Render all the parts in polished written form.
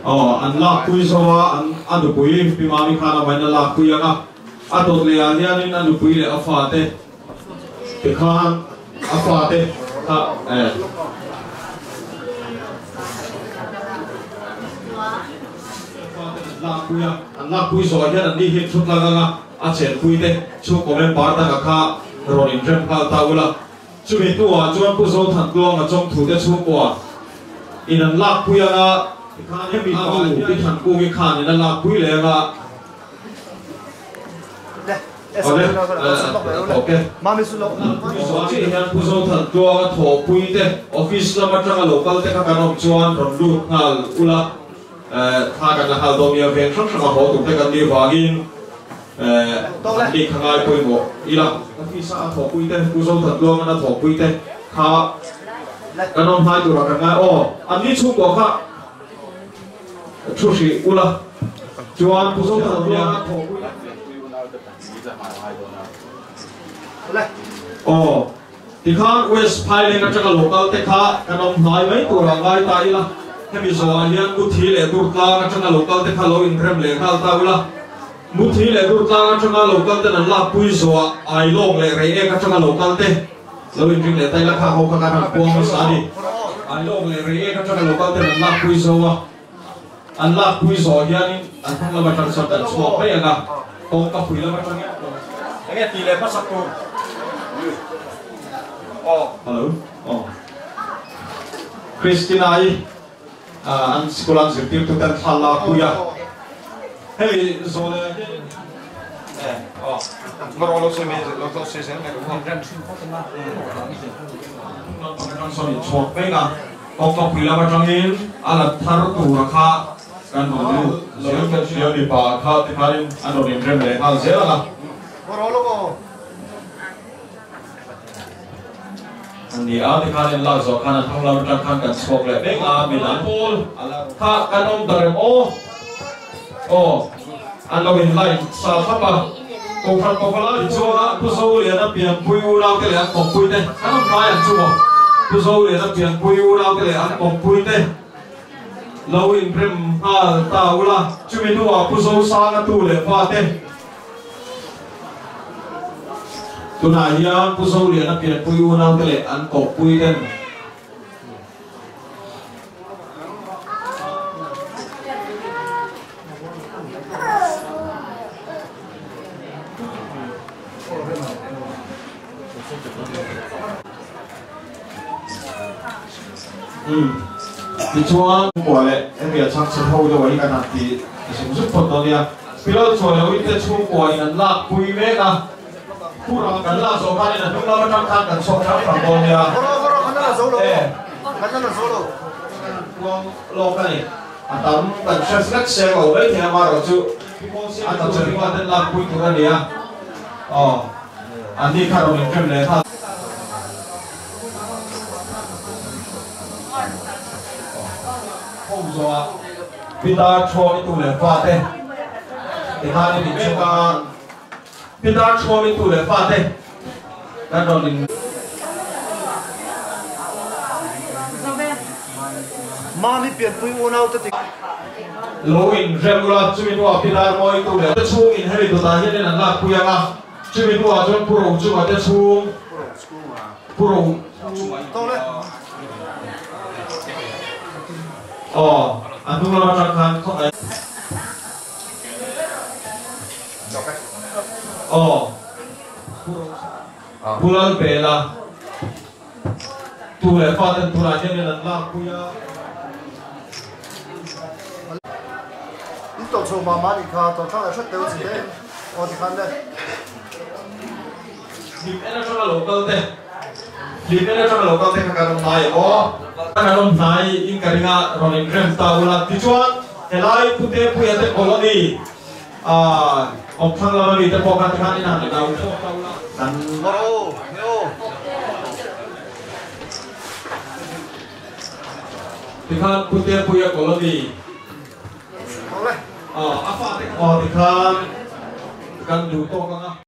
an lak pui sowa an anu pui pimami khana maina lak pui anga atot le hianin anu pui le afate pikhan afate ha lak pui sowa hian an ni hit thut langa a chen pui te chu komen bar ta kha ronin rem khal taula chu mi tuwa chuan pu so than tuang a chong thu te chu kwa in an lak pui anga khan he mi tu pi than ku mi khan in an lak pui le anga okay mami sulo so chi hian pu so than tuang a tho pui te office lama tanga local te kha kanom chuan ron lu ngal ula tha kan la hal dom ya ve thang thang ho tu te kan ni wagin đi khang ai pui mo ila khi sa thọ pui te pu so thật luôn na thọ pui te kha kanom hai tu ra kan ai anh đi chu ko kha chu si ula chuan pu so thật luôn na thọ pui thì kha west phai le ka local te kha kanom hai mai tu ra ngai ta ila hemi so alian ku thi le tur tla ka local te kha lo in rem le khal ta ula muthi le dur tlang atanga local te nan la pui zo ai long le rei e ka tanga local te lo in ring le tai la kha ho ka kan puang ma sa di ai long le rei e ka tanga local te nan la pui zo an la pui zo hian an thang la ba tang sa ta chwa pe anga kong ka pui la ba tang ya ti le pa sak tu hello Christina ai an skolan zirtir tu kan thal la puya hey zone maar al ook zo mee loopt al steeds hè sorry chok pe nga kong kong pila ba tangin ala thar tu ra kha kan du zero ka zero di pa kha ti kharin ano ni rem le ha zero la ni a ti kharin la zo kana thong la ba tang kan chok le pe nga milan pol ala kha kanom darem anh lo in lại sa thapa công phan công phala cho pu so le na pian pui u lao ke le an kong pui te kan mai an chu pu so le na pian pui u lao ke le an kong pui te lo in prem ha ta ula chu mi nu pu so sa na tu le fa te tu na hian pu so le na pian pui u lao ke le an kong pui te thì chuan của lệ em bây giờ chắc sẽ hầu cho cái này thì sử dụng phần đó nha bây giờ chuan là cái chuan của anh là quý mẹ à khu ra cái là số cái này chúng ta đang ăn cái số cái phần đó nha cái là số đồ lo cái này anh tắm cái transact xe vào đấy thì mà rồi chứ anh tắm chơi qua tên là quý của cái này anh đi khai rồi mình kiếm lấy thôi rồi Peter cho itu le pha te thì hai thì chúng ta Peter cho itu le pha te kan rồi mình mami pian pui unau te loin regular cumi tua Peter mo itu le chung in hari tu dah jadi nak nak puya ngah cumi tua john puro cuma te chung puro tong le anh không lo cho khăn không ấy pulang bela tu le pha tên tu là cho nên là puya ít tổ số mà đi khá tổ khá là xuất tiêu gì đấy thì khăn đây dịp em cho là local thế dịp em cho là local thế các bạn nói kanom nai in karinga ronin rem taula tichuan helai pute puya te koloni ông thang la ni te pokan khan ina le dau taula dan boro yo tikhan pute puya koloni apa te tikhan kan du to kanga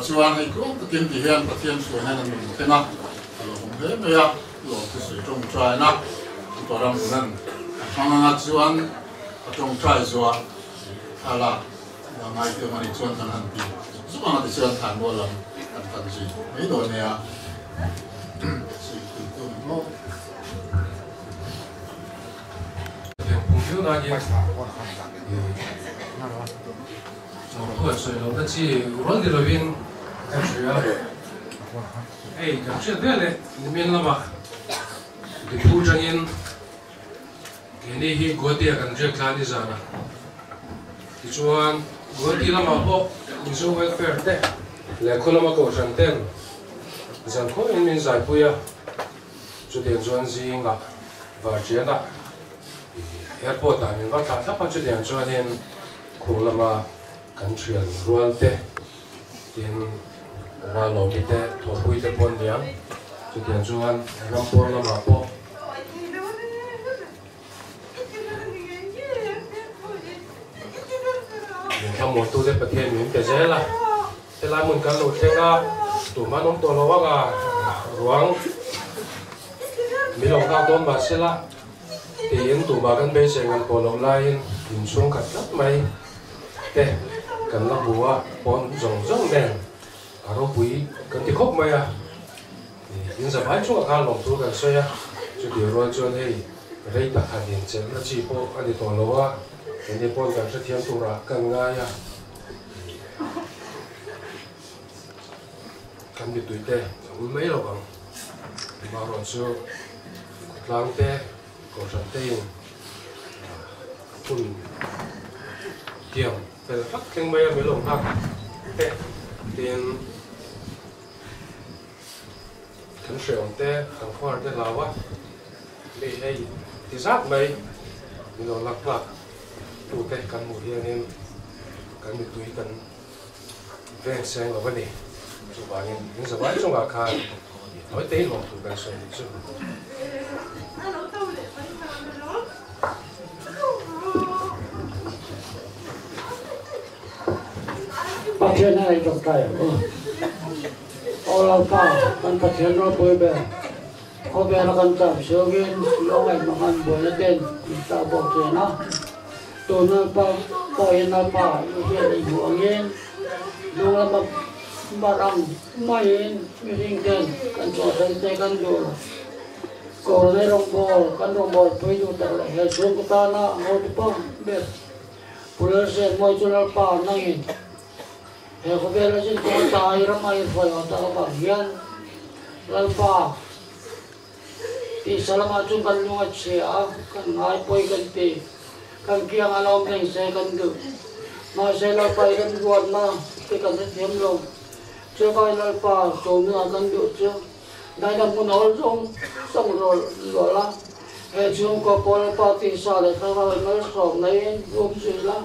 chuan hei ko takin ti hian pathian suai nan min tena lo hom he me ya lo ti sui tong trai na to ram nan hanga chuan tong trai zua ala ngai te mani chuan kan han pi zuma na ti chuan than bo lam kan ta cần gì mấy đồ này à sự tự tôn nó thiếu nói gì tôi sửa lòng ta chỉ uống đi rồi viên cái chuyện ấy cái chuyện thế này mình làm à thì phụ trách in cái này hi gọi tiền cần chuyện khác đi ra nè thì chuan gọi tiền làm à bộ mình số welfare thế lẽ không làm câu chuyện thế rằng có mình giải bùi à cho tiền chuan gì ngã và chuyện đó airport à mình bắt tháp cho tiền chuan in khung làm àกันเชียนรัวเตะที่เราลงที่เตะถอดบุยเตะปนเดียงจุดเดียงชวนน้ำปนละมาปอทั้งหมดตัวเด็กประเทศนี้เป็นเจ้าละแต่ละมุนกันหลุดเองก็ตัวมันน้องตัวเราว่าก็หลวงมีหลงข้าวต้มมาเสียละที่ยินตัวมากันไปเสียงกันปนลงไล่ยินช่วงกัดนัดไม่เตะกันละบัวปนจงจงแดงอารมณ์ปุยกันที่คบไหมอ่ะยินสบายช่วงการลงตัวกันใช่ไหมจุดเดียวเราจนให้เรื่องตัดหันเห็นเจนและจีโปอันนี้ตัวเราว่าเห็นที่ปนกันเทียมตัวรักกันง่ายอ่ะกันมีตุยเตะอุ้ยไม่หรอกบังมาหลอนชัวกลางเตะกอดสันเตยคุณเกี่ยวเป็นพักแข่งไม่ไม่ลงพักเตะเตียนขันเสียงเตะขันควานเตะลาวะไม่ให้ที่ซักไม่มีลงลักลักดูเตะกันหมู่เฮียนี่กันมีตุยกันแรงแซงเราวันนี้จุบานี่ยังสบายจงอาคารน้อยเตะลงถูกกันส่วนจุประเทศไหนจงใจเอาเราป่ามันประเทศเราป่วยแบบเขาแบบเรากันจับเสือกินเราไอ้มากันบ่อยเด่นตาบอกเสียนะตัวนั้นป่าปล่อยนั้นป่าอยู่ที่ไอ้หัวเงี้ยดูแล้วมาบารังไม่เห็นไม่ริงเด่นกันตัวใส่ใจกันดูก็เลยลงบอลกันลงบอลไปอยู่แต่ละเหตุช่วงกุตานะเอาที่ป้องแบบผู้เล่นเสียมวยจุลป่านั่งเองเขาเป็นอะไรที่ตัวตายรำไม่พอเอาตาบางยันลัลปาที่สลามาจุกันlungat siya kan ngay poy kan ti kan kiyang alam ng second do mas lalpa ikan buat na ikan sa tiyam long siya kay lalpa so na kan do siya dahil ang punol song lola siyong kapol pati sa lalpa na som na yun sila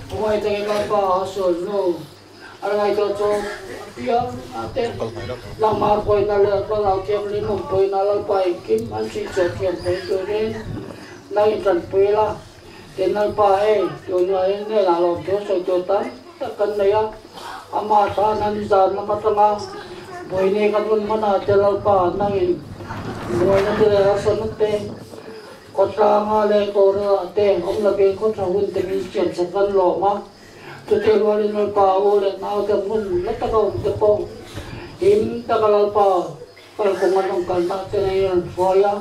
kumay tayo lalpa hasol noอะไรตัวโจมเพียงเต้นลำมาปอยนั่นเลยก็เราเก็บลิ้นผมปอยนั่นเราไปกินมันสิเจ็บเก็บไปตัวนี้ในจันปีละเต้นนั่นไปตัวนี้เนี่ยเราตัวใส่ตัวตั้งแต่กันเนี่ยอามาสานันจานละมาตั้งปอยนี่กันมันอาจจะเราป่านั่งปอยนั่นเลยเราสนุกเต้ก็สร้างอะไรตัวเราเต้ผมเราเป็นคนสาวคนที่มีเจ็บสักกันหล่อมากจุดเทวาลินลปาโอเลนาเกมุนนัตตะกงตะปงหิมตะกลปาปะกงมันกันตะเตยันฟอยา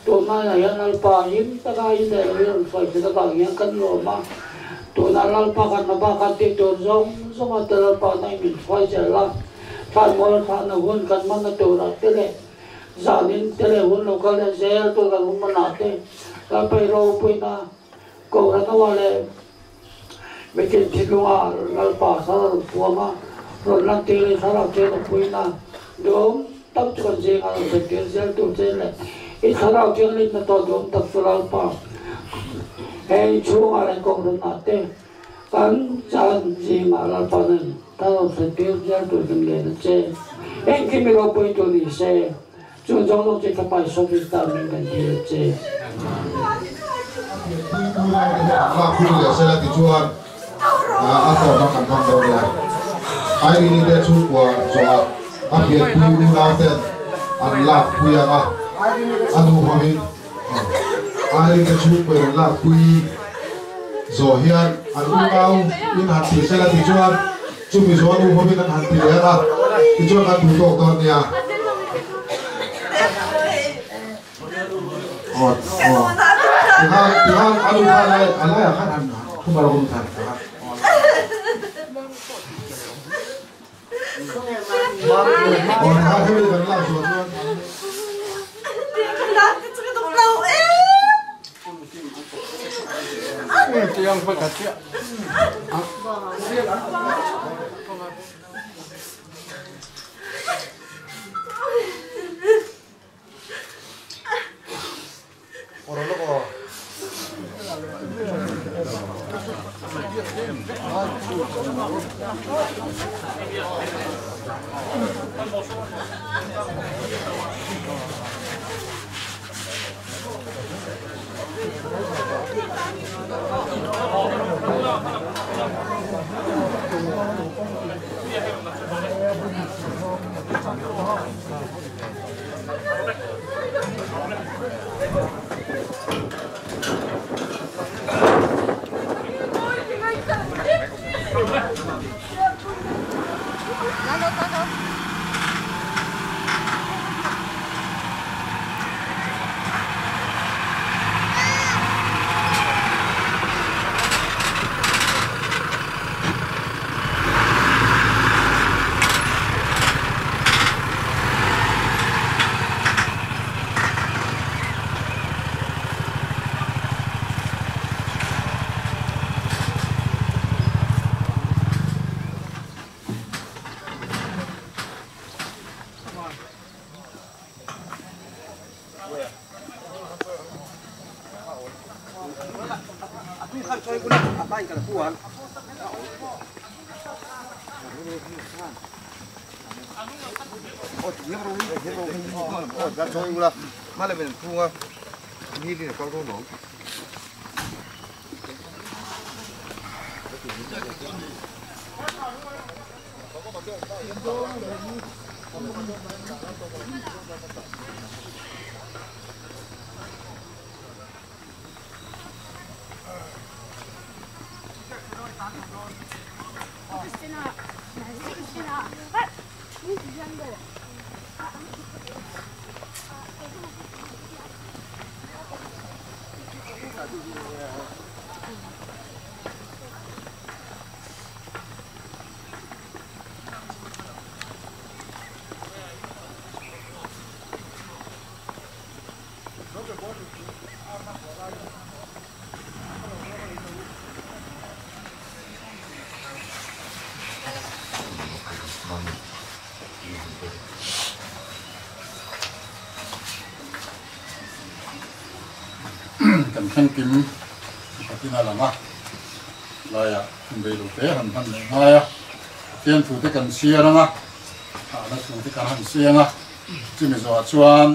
ตัวนั้นยันลปาหิมตะกายเดยันฟอยตะกายยังกันโลมาตัวนั้นลปากันนบากันติตัวซงอัตลปาในมิฟอยเจละท่านมรท่านหุ่นกันมันตัวรัตเตเลจานินเตเลหุ่นโลกาเลเซลตัวกันหุ่นมันอาเตแล้วไปโรปุยนาโกรันวาเลไม่เกินที่ลุงอาลัลปาสารพัวมารถลังเตลสารเกลปุยนาโดมตั้งจุดเสียงอะไรสักเกลเซลตัวเซลเลยอีสารเกลลินตัวโดมตั้งสุรัลปาเฮ้ยช่วงอะไรก็รุ่นนาเตกันจานจีมาลัลปานั้นถ้าเราสังเกตเซลตัวนึงเลยนะเจเอ็งที่มีเราปุยตัวนี้เซจนจงต้องจะกลับไปสอบวิชาหนึ่งกันทีเจมาคุยกับเซลติจวนอาต่อมากันทำตัวเลยไอ้นี่เด็กชุดว่าจะอาเกียรติคุยเราเต้นอันลาคุยอ่ะอันนู้นพอมีไอ้นี่เด็กชุดเป็นลาคุยโซเฮียนอันนู้นเราอินหัดตีเซลติจวนจุดมีโซนู้นพอมีกันหัดตีเลยอ่ะ ที่ช่วยกันถูกโตตอนเนี้ยอ๋อที่ห้างอนุทานอะไรอะข้าทำขึ้นมาลงทันนะครับอ๋อข้าที่ไม่ได้กันล่าสุดด้วย这样不可接啊！我那个。Malah ben punga ni ni kau tu no. Kan khen kim patina lama laya be lo te han han laya tian thu te kan sia na na thu te kan han sia na chi me zo chuan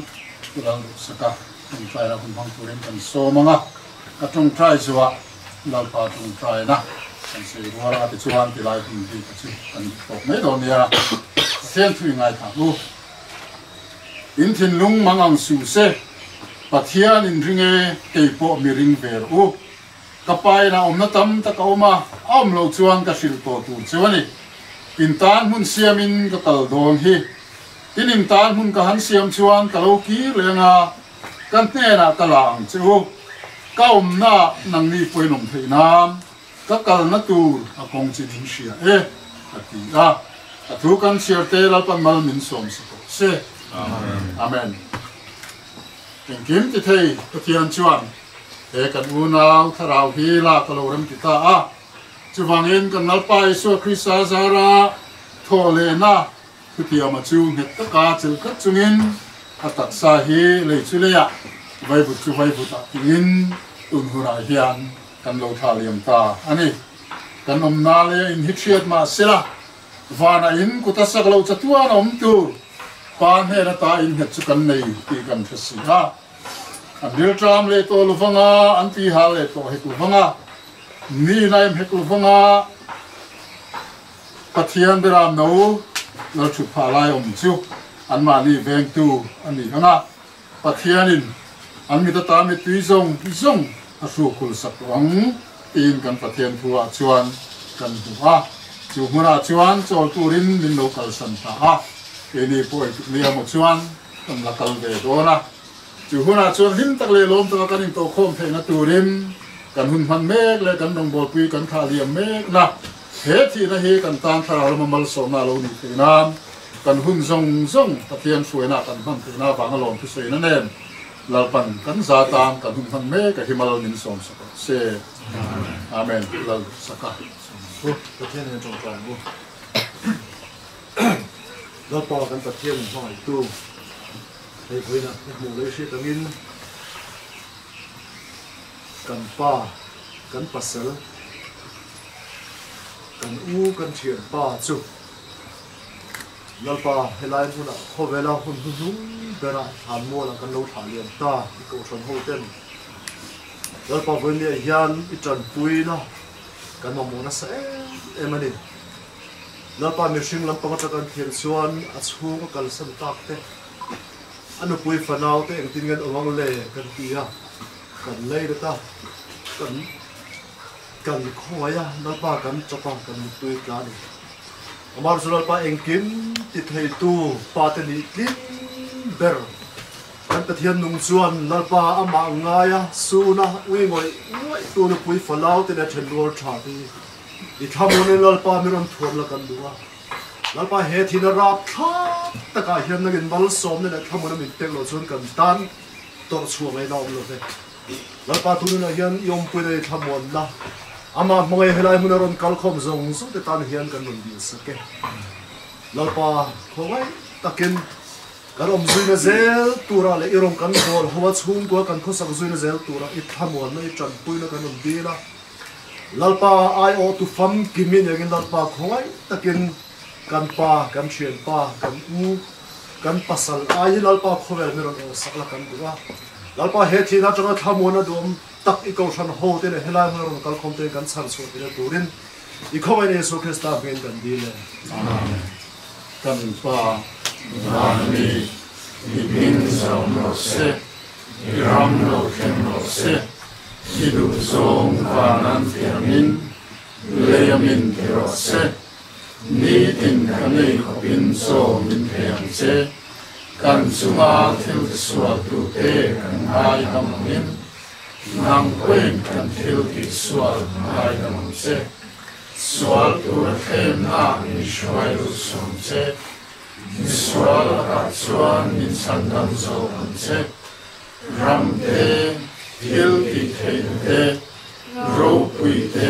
tulang saka kan trai ra kun bang turin kan so manga ka tung trai zuwa lal pa tung trai na kan se ruara te chuan ti lai kun ti ka chi kan tok me do nia tian thu ngai tha lu in thin lung mangang su se Pathian in ringe keipo mi ring ver u kapai na omna tam ta kauma am lo chuan ka sil to tu chuani in tan mun siamin ka kal dong hi tin in tan mun ka han siam chuan ka lo ki lenga kan te na ka lang chu ka omna nang ni poinom theinam ka kal na tu a kong chi ding sia ati a thu kan siar te la pan mal min som se amen Kim ti thei Pathian chuan e kan unang tharau hi la kaloram ti ta a chuwangin kan nalpai so Krista zara thole na Pathian ma chu het ta ka chil khat chungin atak sa hi le chuleya vai bu chu vai bu ta tin un hura hian kan lo thaliam ta ani kan omna le in hichiat ma sila vana in kutasak lo chatuan om tu pan he na ta in het chukan nei ti kan thasi ha an dil tram le to luvanga an ti hal le to he luvanga ni naim he luvanga Pathian beram no lo chu phalai om chu an ma ni veng tu an ni hana Pathianin an mi ta mi tui zong a su khul sak wang tin kan Pathian thua chuan kan hu a chủ huna chuan chol turin min local san ta ini poi lia mo chuan tam la kal ve do na chủ huna chuan him tak le lom to kan to khom the na turin kan hun han mek le kan dong bol pui kan kha liam mek na he thi na he kan tan thara lo mal so na lo ni the nam kan hun zong zong pathian suai na kan han the na bang lom thu sei na nen lalpan kan za tam kan hun han mek ka himal nin som se amen lal saka pathian hen trong toàn bu lo pa kan pathian hoi tu hei koina mu le shi tangin kan pa kan pasal kan u kan thian pa chu lalpa helai huna khovela hun hun bera han mo la kan lo tha lian ta ko thon ho ten lalpa venia hian I tran pui na kan mo na sa emani lalpa mi hring lam panga kan thian chuan a chhung kal sam tak te anu pui fanau te eng tin gan owang le kan tia kan lei ta kan khoya lalpa kan chapa kan tui ka ni amar sulal pa engkim ti thei tu pa te ni tlin ber kan pathian nung chuan lalpa ama ngaya suna ui ngoi tu na pui falau te na thendor tha ti I thamone lalpa miron thon la kan duwa lalpa he thina rap tha taka hian na gin bal som ne na thamone min tek lo chun kan tan tor chuang ai naw lo ve lalpa tu na hian yom pui le thamon na ama mga helai muna ron kalkhom zong so te tan hian kan nun din sake lalpa khowai takin karom zuina zel tura le irom kan bol hawa chung ko kan khosak zuina zel tura I thamon na I tran pui na kan nun dina lalpa ai o tu fam kimin yagin lalpa khowai takin kan pa kan chien pa kan u kan pasal ai lalpa khovel meron o sakla kan duwa lalpa he thina changa thamona dom tak I ko san ho te le helai mo ron kal khom te kan chan so te turin I khowai ne so Krista ben kan dile amen kan pa nami I bin som no se I ram no ken no se I du song vanan tiamin leyamin ro se ni tin kanei khopin so min theng che kan chuma thil sual tu te kan ai kam min nang quên kan thil ki sual ai kam che sual tu thêm na ni shwai lu som che ni sual ka chuan ni chan dam zo kan che ram te thil ki thei te ro pui te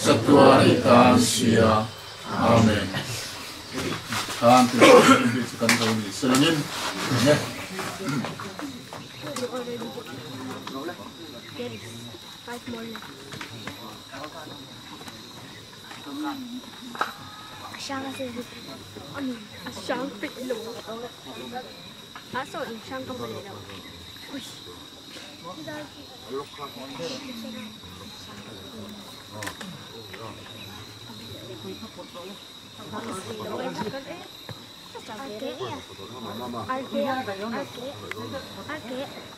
satwari tan sia amen kan tu bi kan do ni selangin ne Sang cái gì? Sang bị lủng. Sao sang không phải đâu? Ui.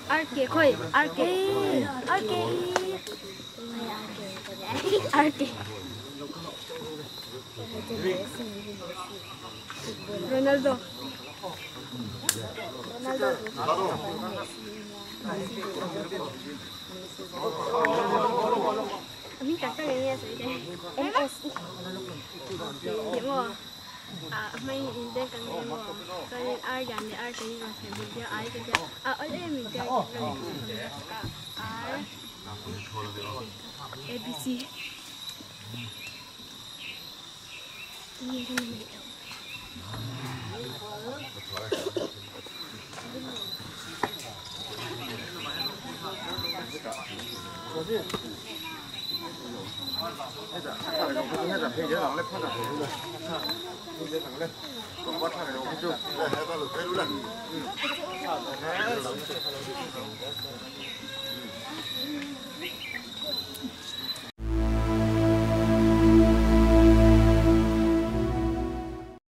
Arke khoi arke Ronaldo mình chắc cái này rồi đấy MSI đúng không mình đây cần đúng không cái ai dành thì ai cái gì mà phải mình theo ai cái gì ở đây mình theo ABC